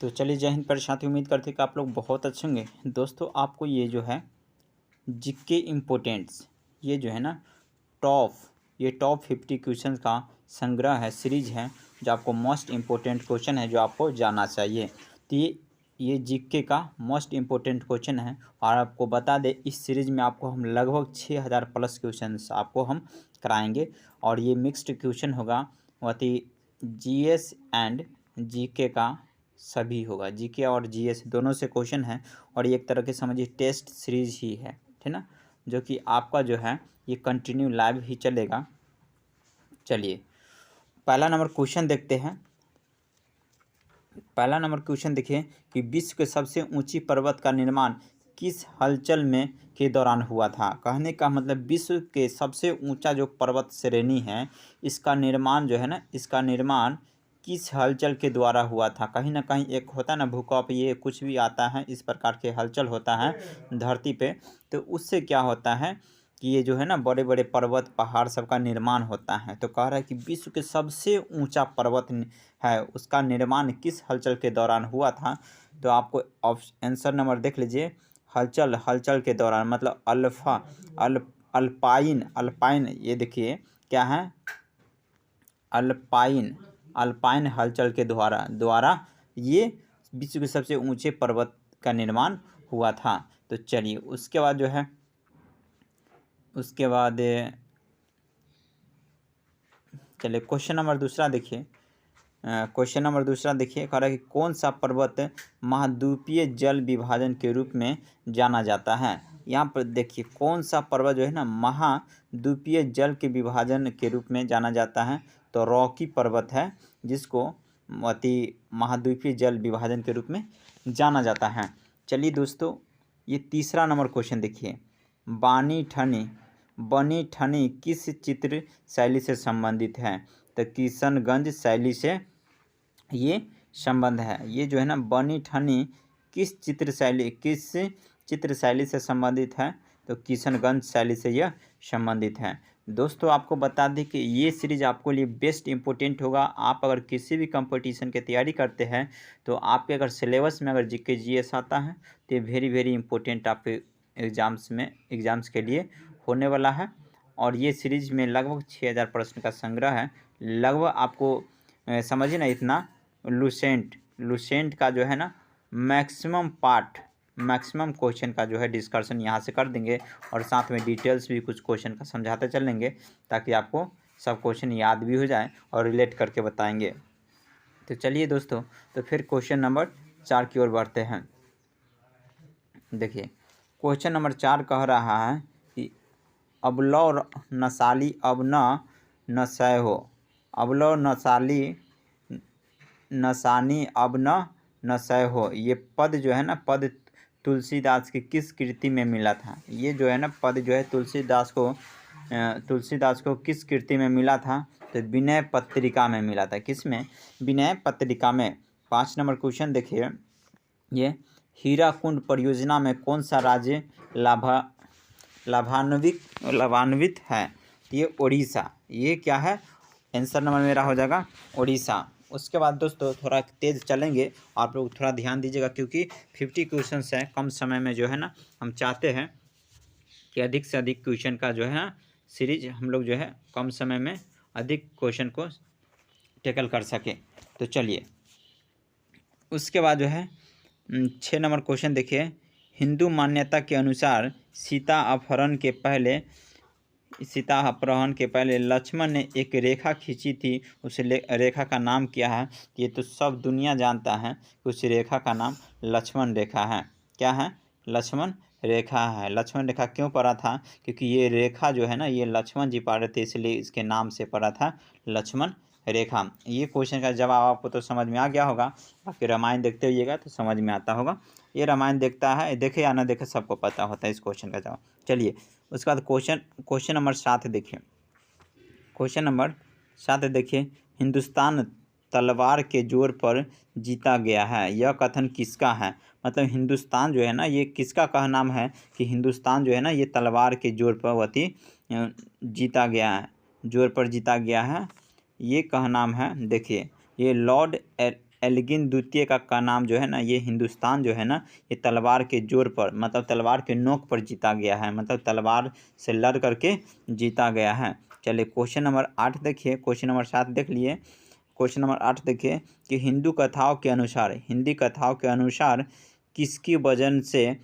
तो चलिए जय हिंद प्यारे साथी, उम्मीद करते हैं कि आप लोग बहुत अच्छे होंगे। दोस्तों आपको ये जो है जीके इम्पोर्टेंट्स, ये जो है ना टॉप 50 क्वेश्चन का संग्रह है, सीरीज है, जो आपको मोस्ट इम्पोर्टेंट क्वेश्चन है जो आपको जानना चाहिए। तो ये जीके का मोस्ट इम्पोर्टेंट क्वेश्चन है। और आपको बता दें इस सीरीज में आपको हम लगभग 6000 प्लस क्वेश्चन आपको हम कराएंगे। और ये मिक्स्ड क्वेश्चन होगा, वही जीएस एंड जीके का सभी होगा। जीके और जीएस दोनों से क्वेश्चन है। और ये एक तरह के समझिए टेस्ट सीरीज ही है, ठीक ना, जो कि आपका जो है ये कंटिन्यू लाइव ही चलेगा। चलिए पहला नंबर क्वेश्चन देखते हैं। पहला नंबर क्वेश्चन देखिए कि विश्व के सबसे ऊंची पर्वत का निर्माण किस हलचल में के दौरान हुआ था। कहने का मतलब विश्व के सबसे ऊंचा जो पर्वत श्रेणी है, इसका निर्माण जो है ना, इसका निर्माण किस हलचल के द्वारा हुआ था। कहीं ना कहीं एक होता है ना भूकंप, ये कुछ भी आता है, इस प्रकार के हलचल होता है धरती पे, तो उससे क्या होता है कि ये जो है ना बड़े बड़े पर्वत पहाड़ सबका निर्माण होता है। तो कह रहा है कि विश्व के सबसे ऊंचा पर्वत है, उसका निर्माण किस हलचल के दौरान हुआ था। तो आपको आंसर नंबर देख लीजिए, हलचल के दौरान मतलब अल्पाइन, ये देखिए क्या है, अल्पाइन हलचल के द्वारा ये विश्व के सबसे ऊंचे पर्वत का निर्माण हुआ था। तो चलिए उसके बाद जो है, चलिए क्वेश्चन नंबर दूसरा देखिए। कह रहा है कि कौन सा पर्वत महाद्वीपीय जल विभाजन के रूप में जाना जाता है। यहाँ पर देखिए कौन सा पर्वत जो है ना महाद्वीपीय जल के विभाजन के रूप में जाना जाता है। तो रॉकी पर्वत है, जिसको महाद्वीपीय जल विभाजन के रूप में जाना जाता है। चलिए दोस्तों ये तीसरा नंबर क्वेश्चन देखिए, बनी ठनी किस चित्र शैली से संबंधित है। तो किशनगंज शैली से ये संबंध है। ये जो है ना बनी ठनी किस चित्र शैली से संबंधित है। तो किशनगंज शैली से यह संबंधित है। दोस्तों आपको बता दें कि ये सीरीज आपको लिए बेस्ट इंपॉर्टेंट होगा। आप अगर किसी भी कंपटीशन की तैयारी करते हैं, तो आपके अगर सिलेबस में अगर जीके जीएस आता है, तो ये वेरी इंपॉर्टेंट आपके एग्ज़ाम्स के लिए होने वाला है। और ये सीरीज में लगभग 6000 प्रश्न का संग्रह है। लगभग आपको समझिए ना, इतना लुसेंट का जो है ना मैक्सिमम क्वेश्चन का जो है डिस्कशन यहाँ से कर देंगे। और साथ में डिटेल्स भी कुछ क्वेश्चन का समझाते चलेंगे, ताकि आपको सब क्वेश्चन याद भी हो जाए और रिलेट करके बताएंगे। तो चलिए दोस्तों, तो फिर क्वेश्चन नंबर 4 की ओर बढ़ते हैं। देखिए क्वेश्चन नंबर 4 कह रहा है कि अबलौ नसाली अब न नसै हो। अबलौ नसानी अब न नसै हो, ये पद जो है ना, पद तुलसीदास की किस कृति में मिला था। ये जो है ना पद जो है तुलसीदास को किस कृति में मिला था। तो विनय पत्रिका में मिला था। किस में? विनय पत्रिका में। 5 नंबर क्वेश्चन देखिए, ये हीराकुंड परियोजना में कौन सा राज्य लाभान्वित है। ये उड़ीसा। ये क्या है, आंसर नंबर मेरा हो जाएगा उड़ीसा। उसके बाद दोस्तों थोड़ा तेज़ चलेंगे, आप लोग थोड़ा ध्यान दीजिएगा, क्योंकि 50 क्वेश्चन है कम समय में जो है ना, हम चाहते हैं कि अधिक से अधिक क्वेश्चन का जो है सीरीज हम लोग जो है कम समय में अधिक क्वेश्चन को टैकल कर सकें। तो चलिए उसके बाद जो है 6 नंबर क्वेश्चन देखिए, हिंदू मान्यता के अनुसार सीता अपहरण के पहले लक्ष्मण ने एक रेखा खींची थी। उस रेखा का नाम क्या है। ये तो सब दुनिया जानता है कि उस रेखा का नाम लक्ष्मण रेखा है। क्या है? लक्ष्मण रेखा है। लक्ष्मण रेखा क्यों पड़ा था? क्योंकि ये रेखा जो है ना, ये लक्ष्मण जी पा रहे थे, इसलिए इसके नाम से पड़ा था लक्ष्मण रेखा। ये क्वेश्चन का जवाब आपको तो समझ में आ गया होगा। बाकी रामायण देखते होइएगा तो समझ में आता होगा। ये रामायण देखता है, देखे या ना देखे, सबको पता होता है इस क्वेश्चन का जवाब। चलिए उसके बाद क्वेश्चन नंबर 7 देखिए। क्वेश्चन नंबर 7 देखिए, हिंदुस्तान तलवार के जोर पर जीता गया है, यह कथन किसका है। मतलब हिंदुस्तान जो है ना, ये किसका कह नाम है कि हिंदुस्तान जो है ना, ये तलवार के जोर पर जीता गया है। ये कह नाम है। देखिए ये लॉर्ड एल्गिन द्वितीय का नाम जो है ना, ये हिंदुस्तान जो है ना, ये तलवार के जोर पर, मतलब तलवार के नोक पर जीता गया है, मतलब तलवार से लड़ करके जीता गया है। चलिए क्वेश्चन नंबर 8 देखिए, क्वेश्चन नंबर 7 देख लिए। क्वेश्चन नंबर 8 देखिए कि हिंदू कथाओं के अनुसार, हिंदी कथाओं के अनुसार किसकी वजह से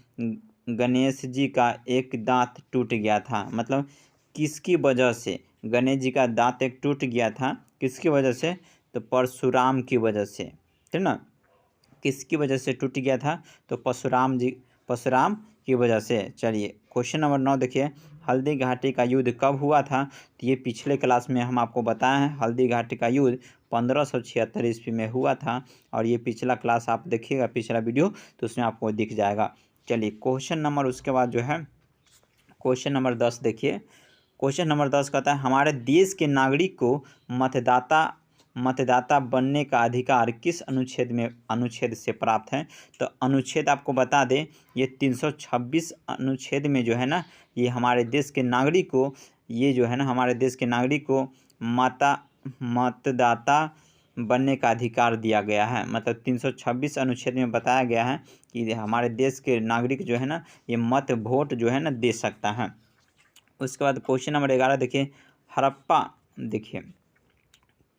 गणेश जी का एक दांत टूट गया था, मतलब किसकी वजह से गणेश जी का दांत एक टूट गया था, किसकी वजह से, तो परशुराम की वजह से, ठीक ना। किसकी वजह से टूट गया था, तो परशुराम की वजह से। चलिए क्वेश्चन नंबर 9 देखिए, हल्दी घाटी का युद्ध कब हुआ था, तो ये पिछले क्लास में हम आपको बताए हैं, हल्दी घाटी का युद्ध 1576 ईस्वी में हुआ था, और ये पिछला क्लास आप देखिएगा, पिछला वीडियो, तो उसमें आपको दिख जाएगा। चलिए क्वेश्चन नंबर उसके बाद जो है क्वेश्चन नंबर 10 देखिए। क्वेश्चन नंबर 10 कहता है हमारे देश के नागरिक को मतदाता बनने का अधिकार किस अनुच्छेद से प्राप्त है, तो अनुच्छेद आपको बता दें, ये 326 अनुच्छेद में जो है ना, ये हमारे देश के नागरिक को, ये जो है ना हमारे देश के नागरिक को मतदाता बनने का अधिकार दिया गया है। मतलब 326 अनुच्छेद में बताया गया है कि हमारे देश के नागरिक जो है ना, ये मत वोट जो है ना दे सकता है। उसके बाद क्वेश्चन नंबर 11 देखिए, हड़प्पा देखिए,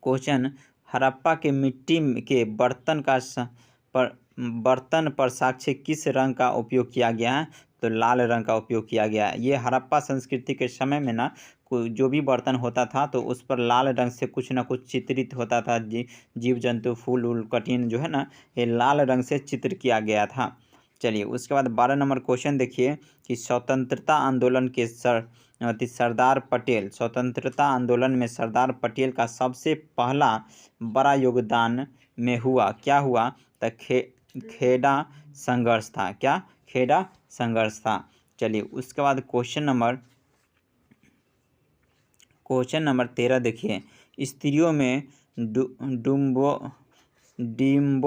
क्वेश्चन हड़प्पा के मिट्टी के बर्तन पर साक्ष्य किस रंग का उपयोग किया गया है, तो लाल रंग का उपयोग किया गया है। ये हड़प्पा संस्कृति के समय में ना जो भी बर्तन होता था तो उस पर लाल रंग से कुछ ना कुछ चित्रित होता था, जीव जंतु, फूल उल कठिन जो है ना, ये लाल रंग से चित्र किया गया था। चलिए उसके बाद 12 नंबर क्वेश्चन देखिए कि स्वतंत्रता आंदोलन के सरदार पटेल, स्वतंत्रता आंदोलन में सरदार पटेल का सबसे पहला बड़ा योगदान में हुआ क्या हुआ, तो खेड़ा संघर्ष था। क्या, खेड़ा संघर्ष था। चलिए उसके बाद क्वेश्चन नंबर 13 देखिए, स्त्रियों में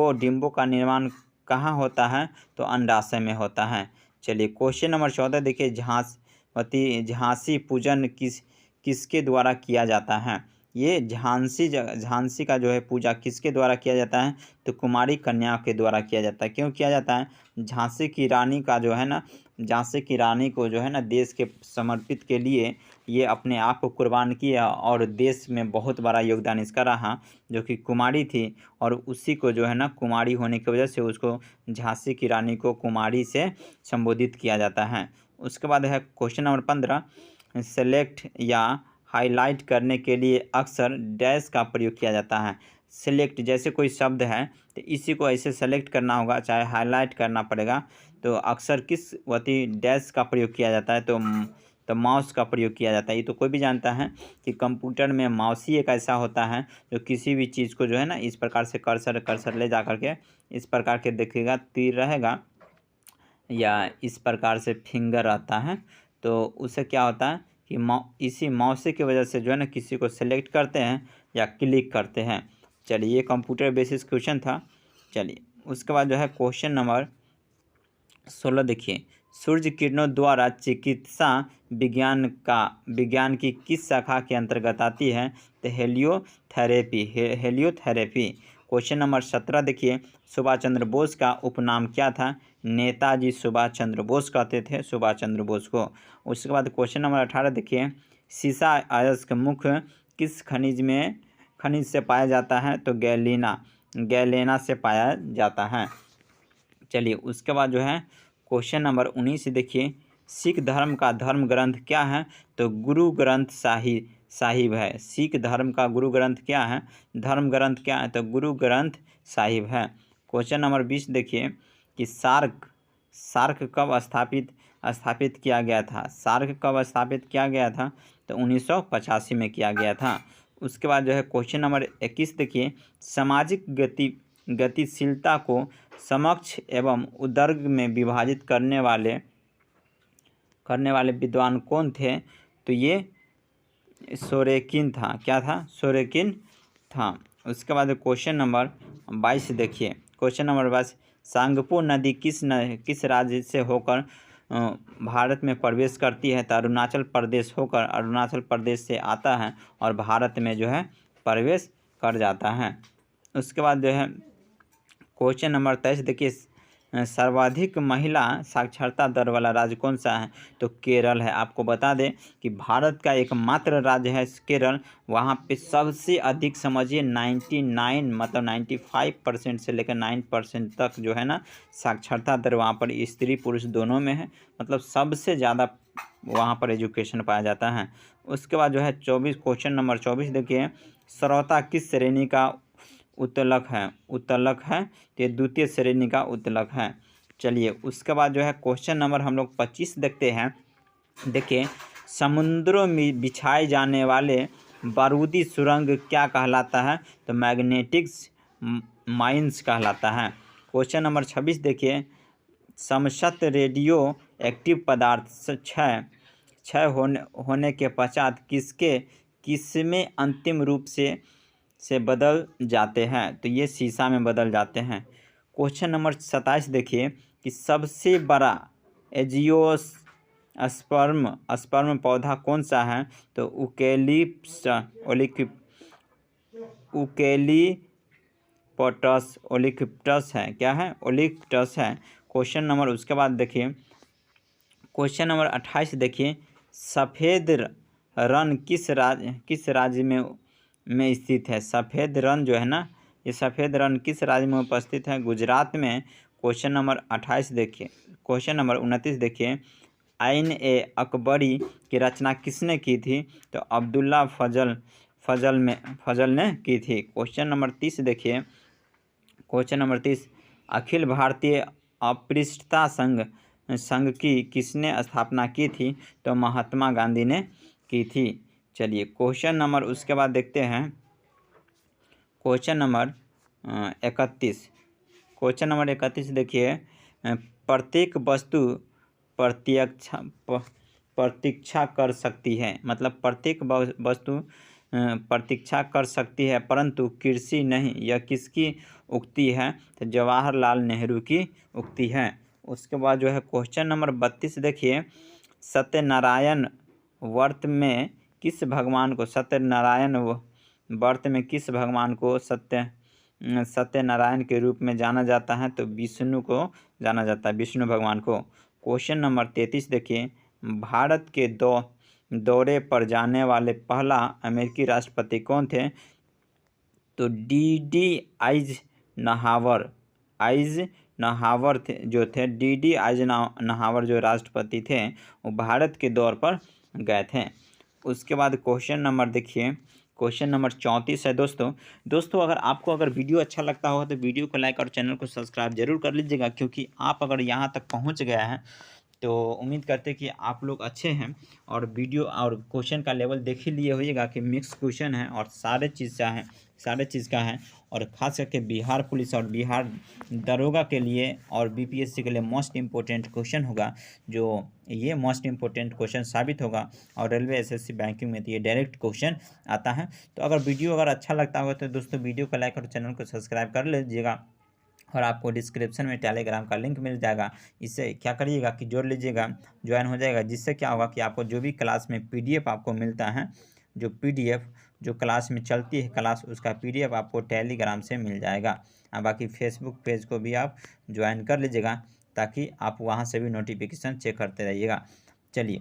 डिम्बो का निर्माण कहाँ होता है, तो अंडाशय में होता है। चलिए क्वेश्चन नंबर 14 देखिए, झांसी पूजन किसके द्वारा किया जाता है, ये झांसी का जो है पूजा किसके द्वारा किया जाता है, तो कुमारी कन्या के द्वारा किया जाता है। क्यों किया जाता है, झांसी की रानी का जो है ना, झांसी की रानी को जो है ना देश के समर्पित के लिए ये अपने आप को कुर्बान किया, और देश में बहुत बड़ा योगदान इसका रहा, जो कि कुमारी थी, और उसी को जो है ना कुमारी होने की वजह से उसको झांसी की रानी को कुमारी से संबोधित किया जाता है। उसके बाद है क्वेश्चन नंबर 15, सेलेक्ट या हाईलाइट करने के लिए अक्सर डैश का प्रयोग किया जाता है। सेलेक्ट जैसे कोई शब्द है तो इसी को ऐसे सेलेक्ट करना होगा, चाहे हाईलाइट करना पड़ेगा, तो अक्सर किस वती डैश का प्रयोग किया जाता है, तो माउस का प्रयोग किया जाता है। ये तो कोई भी जानता है कि कंप्यूटर में माउस ही एक ऐसा होता है जो किसी भी चीज़ को जो है ना इस प्रकार से कर्सर ले जा करके इस प्रकार के देखिएगा, तीर रहेगा या इस प्रकार से फिंगर रहता है, तो उससे क्या होता है कि इसी माउस की वजह से जो है ना किसी को सेलेक्ट करते हैं या क्लिक करते हैं। चलिए ये कंप्यूटर बेसिस क्वेश्चन था। चलिए उसके बाद जो है क्वेश्चन नंबर 16 देखिए, सूर्य किरणों द्वारा चिकित्सा विज्ञान की किस शाखा के अंतर्गत आती है, तो हेलियोथेरेपी। क्वेश्चन नंबर 17 देखिए, सुभाष चंद्र बोस का उपनाम क्या था, नेताजी सुभाष चंद्र बोस कहते थे सुभाष चंद्र बोस को। उसके बाद क्वेश्चन नंबर 18 देखिए, सीसा अयस्क मुख्य किस खनिज से पाया जाता है, तो गैलेना से पाया जाता है। चलिए उसके बाद जो है क्वेश्चन नंबर 19 देखिए, सिख धर्म का धर्म ग्रंथ क्या है, तो गुरु ग्रंथ साहिब है। सिख धर्म का गुरु ग्रंथ क्या है, धर्म ग्रंथ क्या है, तो गुरु ग्रंथ साहिब है। क्वेश्चन नंबर 20 देखिए कि सार्क कब स्थापित किया गया था, सार्क कब स्थापित किया गया था, तो 1985 में किया गया था। उसके बाद जो है क्वेश्चन नंबर 21 देखिए, सामाजिक गतिशीलता को समक्ष एवं उदर्ग में विभाजित करने वाले विद्वान कौन थे, तो ये सोरेकिन था। क्या था, सोरेकिन था। उसके बाद क्वेश्चन नंबर 22 देखिए, क्वेश्चन नंबर 22, सांगपो नदी किस राज्य से होकर भारत में प्रवेश करती है, तो अरुणाचल प्रदेश होकर अरुणाचल प्रदेश से आता है और भारत में जो है प्रवेश कर जाता है। उसके बाद जो है क्वेश्चन नंबर 23 देखिए, सर्वाधिक महिला साक्षरता दर वाला राज्य कौन सा है? तो केरल है। आपको बता दें कि भारत का एकमात्र राज्य है केरल, वहाँ पे सबसे अधिक समझिए 99 मतलब 95% से लेकर 9% तक जो है ना साक्षरता दर वहाँ पर स्त्री पुरुष दोनों में है, मतलब सबसे ज़्यादा वहाँ पर एजुकेशन पाया जाता है। उसके बाद जो है 24 क्वेश्चन नंबर 24 देखिए, श्रोता किस श्रेणी का उत्तलक है? उत्तलक है तो ये द्वितीय श्रेणी का उत्तलक है। चलिए उसके बाद जो है क्वेश्चन नंबर हम लोग 25 देखते हैं। देखिए, समुद्रों में बिछाए जाने वाले बारूदी सुरंग क्या कहलाता है? तो मैग्नेटिक्स माइंस कहलाता है। क्वेश्चन नंबर 26 देखिए, समसत रेडियो एक्टिव पदार्थ क्षय होने के पश्चात किसमें अंतिम रूप से बदल जाते हैं? तो ये शीशा में बदल जाते हैं। क्वेश्चन नंबर 27 देखिए कि सबसे बड़ा स्पर्म पौधा कौन सा है? तो ओलिक्विप्टस है। क्या है? ओलिक्विप्टस है। क्वेश्चन नंबर उसके बाद देखिए क्वेश्चन नंबर 28 देखिए, सफ़ेद रण किस राज्य में स्थित है? सफ़ेद रण जो है ना, ये सफ़ेद रण किस राज्य में उपस्थित है? गुजरात में। क्वेश्चन नंबर 28 देखिए। क्वेश्चन नंबर 29 देखिए, आइन ए अकबरी की रचना किसने की थी? तो अब्दुल्ला फजल ने की थी। क्वेश्चन नंबर 30 देखिए। क्वेश्चन नंबर 30, अखिल भारतीय अस्पृश्यता संघ की किसने स्थापना की थी? तो महात्मा गांधी ने की थी। चलिए क्वेश्चन नंबर उसके बाद देखते हैं क्वेश्चन नंबर 31। क्वेश्चन नंबर 31 देखिए, प्रत्येक वस्तु प्रतीक्षा कर सकती है, मतलब प्रत्येक वस्तु प्रतीक्षा कर सकती है परंतु कृषि नहीं, यह किसकी उक्ति है? तो जवाहरलाल नेहरू की उक्ति है। उसके बाद जो है क्वेश्चन नंबर 32 देखिए, सत्यनारायण व्रत में किस भगवान को सत्यनारायण के रूप में जाना जाता है? तो विष्णु को जाना जाता है, विष्णु भगवान को। क्वेश्चन नंबर 33 देखिए, भारत के दौरे पर जाने वाले पहला अमेरिकी राष्ट्रपति कौन थे? तो डी आइज़नहावर थे जो थे। डी आइज़नहावर जो राष्ट्रपति थे वो भारत के दौर पर गए थे। उसके बाद क्वेश्चन नंबर देखिए, क्वेश्चन नंबर 34 है दोस्तों अगर आपको वीडियो अच्छा लगता हो तो वीडियो को लाइक और चैनल को सब्सक्राइब जरूर कर लीजिएगा, क्योंकि आप अगर यहाँ तक पहुँच गया है तो उम्मीद करते हैं कि आप लोग अच्छे हैं और वीडियो और क्वेश्चन का लेवल देख ही लिए होइएगा कि मिक्स क्वेश्चन है और सारे चीज़ का है और ख़ास करके बिहार पुलिस और बिहार दरोगा के लिए और बीपीएससी के लिए मोस्ट इम्पोर्टेंट क्वेश्चन होगा, जो ये मोस्ट इम्पोर्टेंट क्वेश्चन साबित होगा। और रेलवे एसएससी बैंकिंग में तो ये डायरेक्ट क्वेश्चन आता है। तो अगर वीडियो अच्छसा लगता होगा तो दोस्तों वीडियो को लाइक और चैनल को सब्सक्राइब कर लीजिएगा और आपको डिस्क्रिप्शन में टेलीग्राम का लिंक मिल जाएगा। इससे क्या करिएगा कि जोड़ लीजिएगा, ज्वाइन हो जाएगा, जिससे क्या होगा कि आपको जो भी क्लास में पीडीएफ आपको मिलता है, जो पीडीएफ जो क्लास में चलती है क्लास, उसका पीडीएफ आपको टेलीग्राम से मिल जाएगा। बाकी फेसबुक पेज को भी आप ज्वाइन कर लीजिएगा ताकि आप वहाँ से भी नोटिफिकेशन चेक करते रहिएगा। चलिए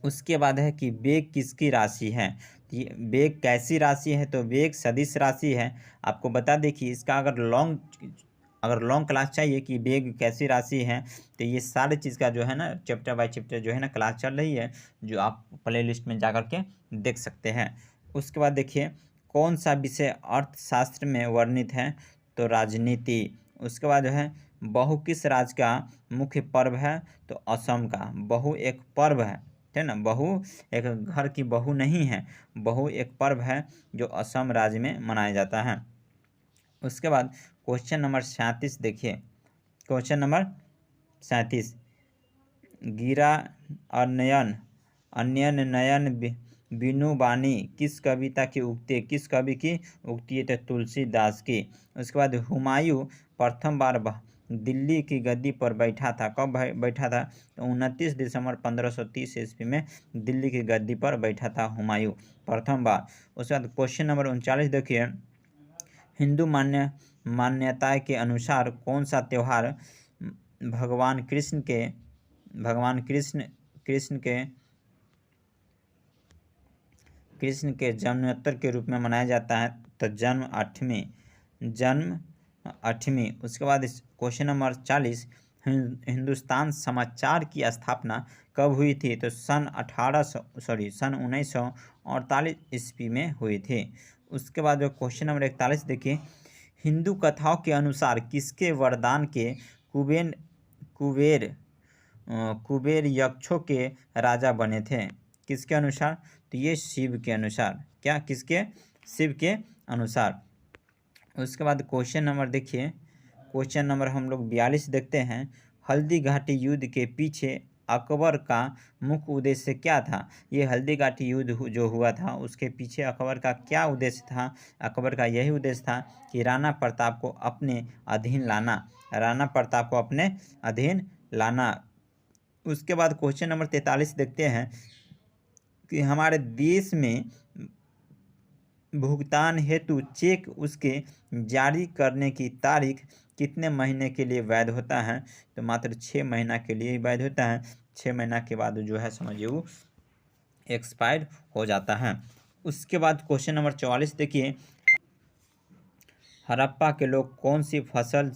उसके बाद है कि वेग किसकी राशि है? ये वेग कैसी राशि है? तो वेग सदिश राशि है। आपको बता दें कि इसका अगर लॉन्ग क्लास चाहिए कि वेग कैसी राशि है, तो ये सारे चीज़ का जो है ना चैप्टर बाय चैप्टर जो है ना क्लास चल रही है, जो आप प्लेलिस्ट में जा कर के देख सकते हैं। उसके बाद देखिए कौन सा विषय अर्थशास्त्र में वर्णित है? तो राजनीति। उसके बाद जो है बहू किस राज्य का मुख्य पर्व है? तो असम का। बहू एक पर्व है ना, बहू एक घर की बहू नहीं है, बहू एक पर्व है जो असम राज्य में मनाया जाता है। उसके बाद क्वेश्चन नंबर 37 देखिए। क्वेश्चन नंबर 37, गिरा अन्यन नयन बिनु बानी किस कविता की उक्ति? किस कवि की उक्ति है? तो तुलसीदास की। उसके बाद हुमायूं प्रथम बार दिल्ली की गद्दी पर बैठा था, कब बैठा था? तो 29 दिसंबर 1530 ईस्वी में दिल्ली की गद्दी पर बैठा था हुमायूं प्रथम बार। उसके बाद क्वेश्चन नंबर 39 देखिए, हिंदू मान्यता के अनुसार कौन सा त्यौहार भगवान कृष्ण के कृष्ण के जन्मोत्सव के रूप में मनाया जाता है? तो जन्म अठवीं। उसके बाद क्वेश्चन नंबर 40, हिंदुस्तान समाचार की स्थापना कब हुई थी? तो सन 1948 ईस्वी में हुई थी। उसके बाद जो क्वेश्चन नंबर 41 देखिए, हिंदू कथाओं के अनुसार किसके वरदान के कुबेर यक्षों के राजा बने थे? किसके अनुसार? तो ये शिव के अनुसार। क्या? किसके? शिव के अनुसार। उसके बाद क्वेश्चन नंबर देखिए, क्वेश्चन नंबर हम लोग 42 देखते हैं। हल्दी घाटी युद्ध के पीछे अकबर का मुख्य उद्देश्य क्या था? ये हल्दी घाटी युद्ध जो हुआ था उसके पीछे अकबर का क्या उद्देश्य था? अकबर का यही उद्देश्य था कि राणा प्रताप को अपने अधीन लाना। उसके बाद क्वेश्चन नंबर 43 देखते हैं कि हमारे देश में भुगतान हेतु चेक उसके जारी करने की तारीख कितने महीने के लिए वैध होता है? तो मात्र 6 महीना के लिए ही वैध होता है। 6 महीना के बाद जो है समझिए वो एक्सपायर हो जाता है। उसके बाद क्वेश्चन नंबर 44 देखिए, हड़प्पा के लोग कौन सी फसल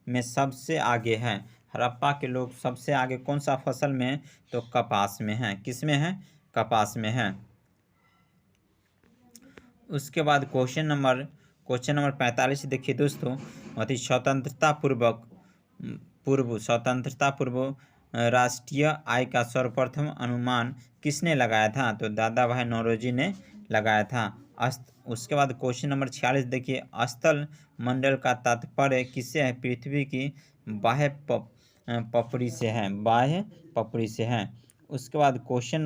में सबसे आगे हैं? हड़प्पा के लोग सबसे आगे कौन सा फसल में? तो कपास में हैं। किस में है? कपास में है। उसके बाद क्वेश्चन नंबर 45 देखिए दोस्तों, स्वतंत्रता पूर्व राष्ट्रीय आय का सर्वप्रथम अनुमान किसने लगाया था? तो दादा भाई नौरोजी ने लगाया था। उसके बाद क्वेश्चन नंबर 46 देखिए, स्थल मंडल का तात्पर्य किससे है? पृथ्वी की बाह्य पपड़ी से है। उसके बाद क्वेश्चन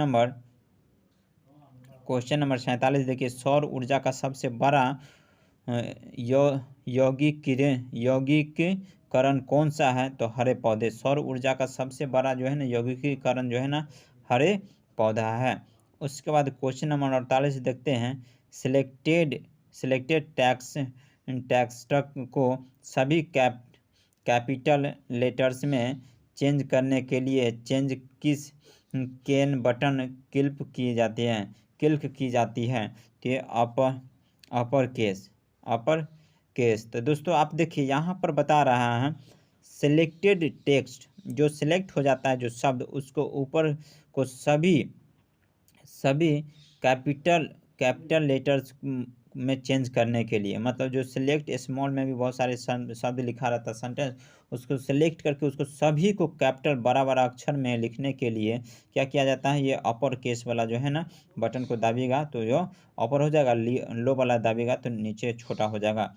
नंबर 47 देखिए, सौर ऊर्जा का सबसे बड़ा यौगिकीकरण कौन सा है? तो हरे पौधे। सौर ऊर्जा का सबसे बड़ा जो है ना यौगिकीकरण जो है ना हरे पौधा है। उसके बाद क्वेश्चन नंबर 48 देखते हैं, सिलेक्टेड टेक्स्ट को सभी कैपिटल लेटर्स में चेंज करने के लिए चेंज किस केन बटन क्लिक की जाती है? तो अपर केस। तो दोस्तों आप देखिए यहाँ पर बता रहा है, सिलेक्टेड टेक्स्ट जो सिलेक्ट हो जाता है जो शब्द, उसको ऊपर को सभी कैपिटल लेटर्स में चेंज करने के लिए, मतलब जो सिलेक्ट स्मॉल में भी बहुत सारे शब्द लिखा रहता है सेंटेंस, उसको सिलेक्ट करके उसको सभी को कैपिटल बड़ा अक्षर में लिखने के लिए क्या किया जाता है? ये अपर केस वाला जो है ना बटन को दाबिएगा तो ये अपर हो जाएगा, लो वाला दाबिएगा तो नीचे छोटा हो जाएगा।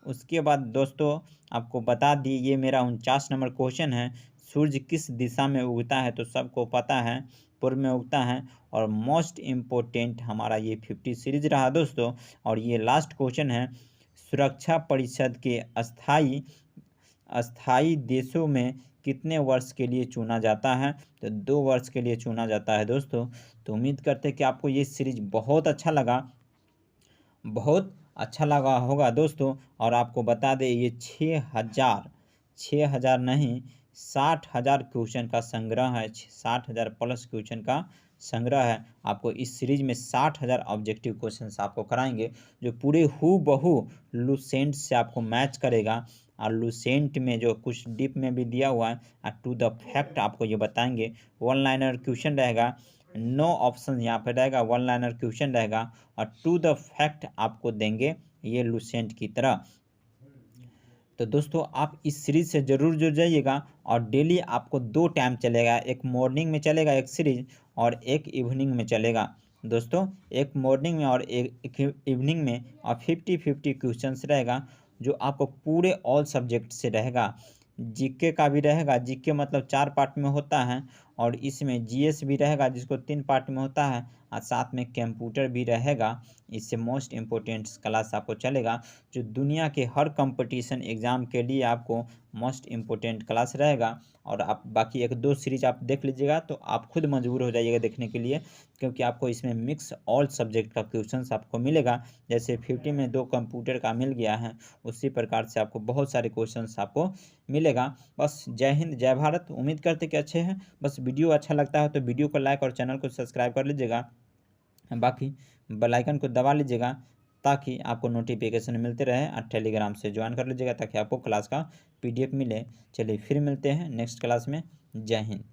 उसके बाद दोस्तों आपको बता दी, ये मेरा 49 नंबर क्वेश्चन है, सूर्य किस दिशा में उगता है? तो सबको पता है पूर्व में उगता है। और मोस्ट इम्पोर्टेंट हमारा ये 50 सीरीज रहा दोस्तों। और ये लास्ट क्वेश्चन है, सुरक्षा परिषद के अस्थाई देशों में कितने वर्ष के लिए चुना जाता है? तो 2 वर्ष के लिए चुना जाता है दोस्तों। तो उम्मीद करते हैं कि आपको ये सीरीज बहुत अच्छा होगा दोस्तों। और आपको बता दें ये 6,000 नहीं 60,000 क्वेश्चन का संग्रह है। 60,000 प्लस क्वेश्चन का संग्रह है। आपको इस सीरीज में 60,000 ऑब्जेक्टिव क्वेश्चंस आपको कराएंगे जो पूरे हूबहू लुसेंट से आपको मैच करेगा। और लुसेंट में जो कुछ डीप में भी दिया हुआ है टू द फैक्ट आपको ये बताएंगे। 1 लाइनर क्वेश्चन रहेगा, नो ऑप्शन यहाँ पे रहेगा, 1 लाइनर क्वेश्चन रहेगा और टू द फैक्ट आपको देंगे ये लुसेंट की तरह। तो दोस्तों आप इस सीरीज से ज़रूर जुड़ जाइएगा। और डेली आपको 2 टाइम चलेगा, एक मॉर्निंग में चलेगा एक सीरीज और एक इवनिंग में चलेगा दोस्तों। एक मॉर्निंग में और एक इवनिंग में और 50-50 क्वेश्चंस रहेगा जो आपको पूरे ऑल सब्जेक्ट से रहेगा। जीके का भी रहेगा, जीके मतलब 4 पार्ट में होता है। और इसमें जीएस भी रहेगा जिसको 3 पार्ट में होता है। और साथ में कंप्यूटर भी रहेगा। इससे मोस्ट इम्पोर्टेंट क्लास आपको चलेगा, जो दुनिया के हर कंपटीशन एग्ज़ाम के लिए आपको मोस्ट इम्पोर्टेंट क्लास रहेगा। और आप बाकी 1-2 सीरीज आप देख लीजिएगा तो आप खुद मजबूर हो जाइएगा देखने के लिए, क्योंकि आपको इसमें मिक्स ऑल सब्जेक्ट का क्वेश्चंस आपको मिलेगा। जैसे 50 में 2 कंप्यूटर का मिल गया है, उसी प्रकार से आपको बहुत सारे क्वेश्चंस आपको मिलेगा। बस जय हिंद, जय भारत। उम्मीद करते कि अच्छे हैं। बस वीडियो अच्छा लगता है तो वीडियो को लाइक और चैनल को सब्सक्राइब कर लीजिएगा। बाकी बेल आइकन को दबा लीजिएगा ताकि आपको नोटिफिकेशन मिलते रहे। और टेलीग्राम से ज्वाइन कर लीजिएगा ताकि आपको क्लास का PDF मिले। चलिए फिर मिलते हैं नेक्स्ट क्लास में। जय हिंद।